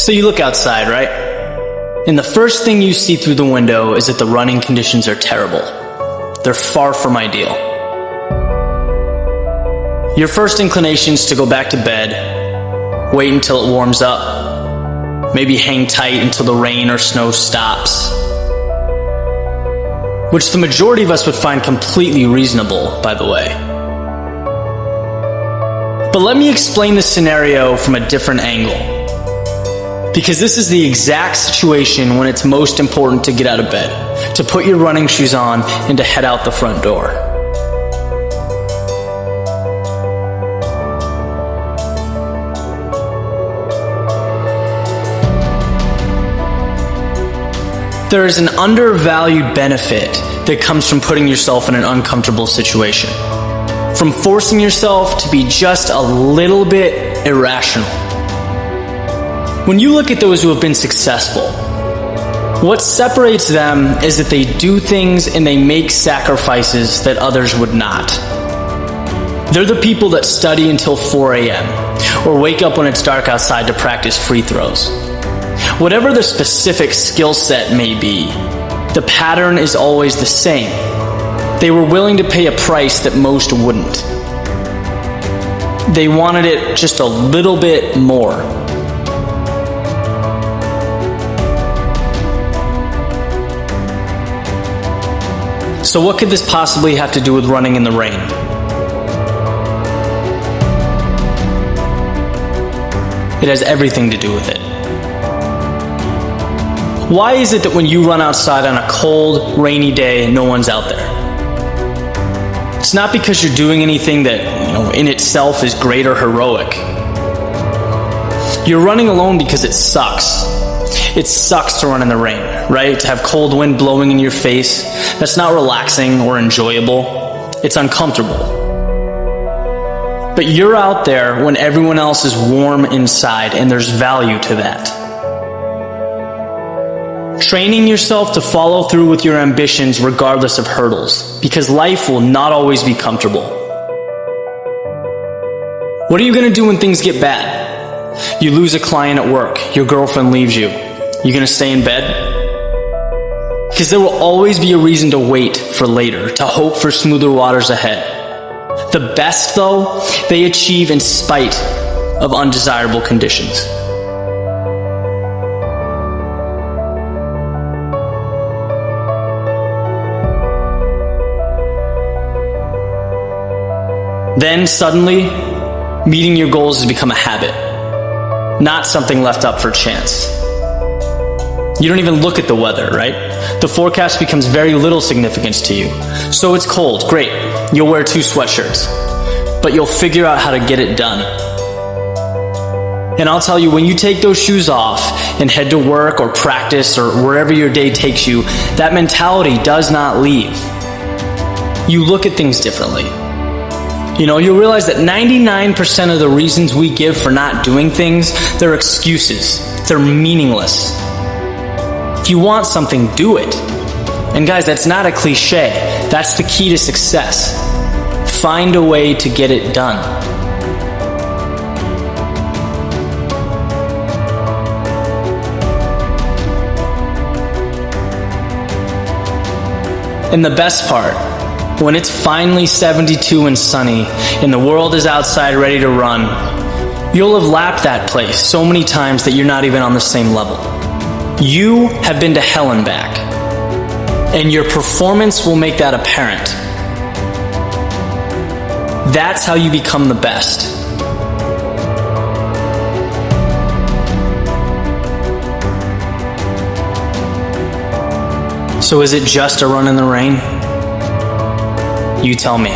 So you look outside, right? And the first thing you see through the window is that the running conditions are terrible. They're far from ideal. Your first inclination is to go back to bed, wait until it warms up, maybe hang tight until the rain or snow stops, which the majority of us would find completely reasonable, by the way. But let me explain this scenario from a different angle, because this is the exact situation when it's most important to get out of bed, to put your running shoes on, and to head out the front door. There is an undervalued benefit that comes from putting yourself in an uncomfortable situation, from forcing yourself to be just a little bit irrational. When you look at those who have been successful, what separates them is that they do things and they make sacrifices that others would not. They're the people that study until 4 a.m. or wake up when it's dark outside to practice free throws. Whatever the specific skill set may be, the pattern is always the same. They were willing to pay a price that most wouldn't. They wanted it just a little bit more. So what could this possibly have to do with running in the rain? It has everything to do with it. Why is it that when you run outside on a cold, rainy day, no one's out there? It's not because you're doing anything that, in itself is great or heroic. You're running alone because it sucks. It sucks to run in the rain, right? To have cold wind blowing in your face. That's not relaxing or enjoyable. It's uncomfortable. But you're out there when everyone else is warm inside, and there's value to that. Training yourself to follow through with your ambitions regardless of hurdles, because life will not always be comfortable. What are you going to do when things get bad? You lose a client at work, your girlfriend leaves you. You going to stay in bed? Because there will always be a reason to wait for later, to hope for smoother waters ahead. The best, though, they achieve in spite of undesirable conditions. Then suddenly, meeting your goals has become a habit, not something left up for chance. You don't even look at the weather, right? The forecast becomes very little significance to you. So it's cold, great. You'll wear 2 sweatshirts, but you'll figure out how to get it done. And I'll tell you, when you take those shoes off and head to work or practice or wherever your day takes you, that mentality does not leave. You look at things differently. You'll realize that 99% of the reasons we give for not doing things, they're excuses. They're meaningless. If you want something, do it. And guys, that's not a cliche. That's the key to success. Find a way to get it done. And the best part, when it's finally 72 and sunny, and the world is outside ready to run, you'll have lapped that place so many times that you're not even on the same level. You have been to hell and back, and your performance will make that apparent. That's how you become the best. So is it just a run in the rain? You tell me.